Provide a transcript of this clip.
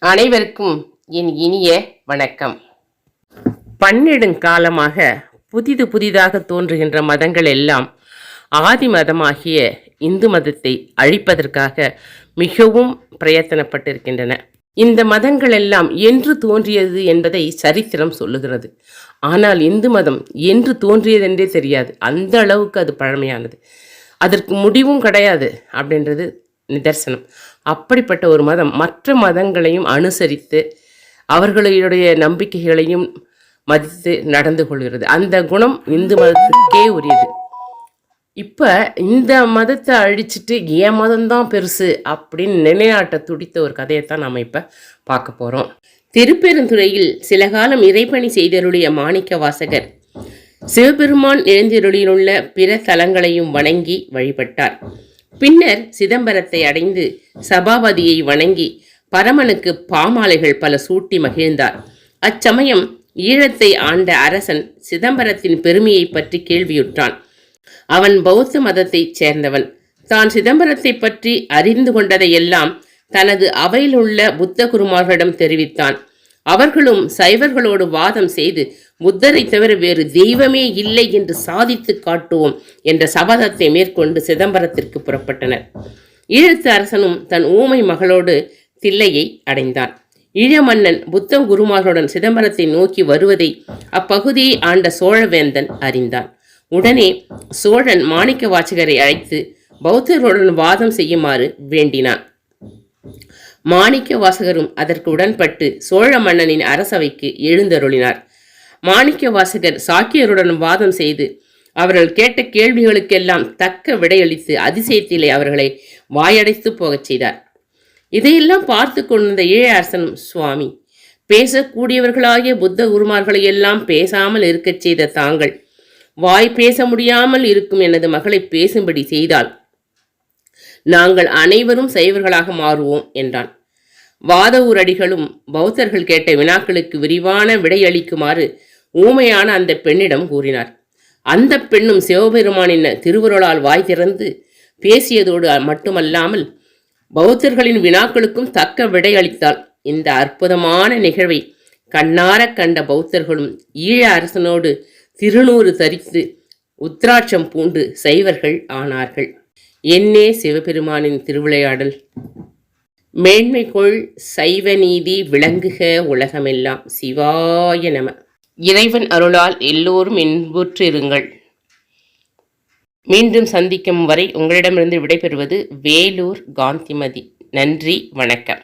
அனைவருக்கும் என் இனிய வணக்கம். பன்னெடுங்காலமாக புதிதாக தோன்றுகின்ற மதங்கள் எல்லாம் ஆதி மதமாகிய இந்து மதத்தை அழிப்பதற்காக மிகவும் பிரயத்தனப்பட்டிருக்கின்றன. இந்த மதங்கள் எல்லாம் என்று தோன்றியது என்பதை சரித்திரம் சொல்லுகிறது. ஆனால் இந்து மதம் என்று தோன்றியதென்றே தெரியாது. அந்த அளவுக்கு அது பழமையானது. அதற்கு முடிவும் கிடையாது அப்படின்றது நிதர்சனம். அப்படிப்பட்ட ஒரு மதம் மற்ற மதங்களையும் அனுசரித்து அவர்களுடைய நம்பிக்கைகளையும் மதித்து நடந்து கொள்கிறது. அந்த குணம் இந்து மதத்துக்கே உரியது. இப்போ இந்த மதத்தை அழிச்சிட்டு என் மதம்தான் பெருசு அப்படின்னு நிலைநாட்ட துடித்த ஒரு கதையைத்தான் நாம் இப்போ பார்க்க போகிறோம். திருப்பெருந்துறையில் சில காலம் இறைப்பணி செய்தருடைய மாணிக்க வாசகர் சிவபெருமான் எழுந்தருளிலுள்ள பிற தலங்களையும் வணங்கி வழிபட்டார். பின்னர் சிதம்பரத்தை அடைந்து சபாபதியை வணங்கி பரமனுக்கு பாமாலைகள் பல சூட்டி மகிழ்ந்தார். அச்சமயம் ஈழத்தை ஆண்ட அரசன் சிதம்பரத்தின் பெருமையை பற்றி கேள்வியுற்றான். அவன் பௌத்த மதத்தைச் சேர்ந்தவன். தான் சிதம்பரத்தை பற்றி அறிந்து கொண்டதையெல்லாம் தனது அவையில் உள்ள புத்த குருமார்களிடம் தெரிவித்தான். அவர்களும் சைவர்களோடு வாதம் செய்து புத்தரை தவிர வேறு தெய்வமே இல்லை என்று சாதித்து காட்டுவோம் என்ற சபதத்தை மேற்கொண்டு சிதம்பரத்திற்கு புறப்பட்டனர். ஈழத்து அரசனும் தன் ஊமை மகளோடு தில்லையை அடைந்தான். ஈழ மன்னன் புத்த குருமார்களுடன் சிதம்பரத்தை நோக்கி வருவதை அப்பகுதியை ஆண்ட சோழவேந்தன் அறிந்தான். உடனே சோழன் மாணிக்க வாசகரை அழைத்து பௌத்தர்களுடன் வாதம் செய்யுமாறு வேண்டினான். மாணிக்க வாசகரும் அதற்கு உடன்பட்டு சோழ மன்னனின் அரசவைக்கு எழுந்தருளினார். மாணிக்க வாசகர் சாக்கியருடன் வாதம் செய்து அவர்கள் கேட்ட கேள்விகளுக்கெல்லாம் தக்க விடையளித்து அதிசயத்திலே அவர்களை வாயடைத்து போகச் செய்தார். இதையெல்லாம் பார்த்து கொண்டிருந்த ஈழ அரசனும், சுவாமி, பேசக்கூடியவர்களாகிய புத்த குருமார்களை எல்லாம் பேசாமல் இருக்கச் செய்த தாங்கள் வாய் பேச முடியாமல் இருக்கும் எனது மகளை பேசும்படி செய்தால் நாங்கள் அனைவரும் சைவர்களாக மாறுவோம் என்றான். வாதவூரடிகளும் பௌத்தர்கள் கேட்ட வினாக்களுக்கு விரிவான விடையளிக்குமாறு ஊமையான அந்த பெண்ணிடம் கூறினார். அந்த பெண்ணும் சிவபெருமானின் திருவுருளால் வாய் திறந்து பேசியதோடு மட்டுமல்லாமல் பௌத்தர்களின் வினாக்களுக்கும் தக்க விடையளித்தாள். இந்த அற்புதமான நிகழ்வை கண்ணார கண்ட பௌத்தர்களும் ஈழ அரசனோடு திருநூறு தரித்து உத்ராட்சம் பூண்டு சைவர்கள் ஆனார்கள். என்னே சிவபெருமானின் திருவிளையாடல்! மேன்மைகொள் சைவ நீதி விளங்குக உலகமெல்லாம். சிவாய நம. இறைவன் அருளால் எல்லோரும் இன்புற்றிருங்கள். மீண்டும் சந்திக்கும் வரை உங்களிடமிருந்து விடைபெறுவது வேலூர் காந்திமதி. நன்றி, வணக்கம்.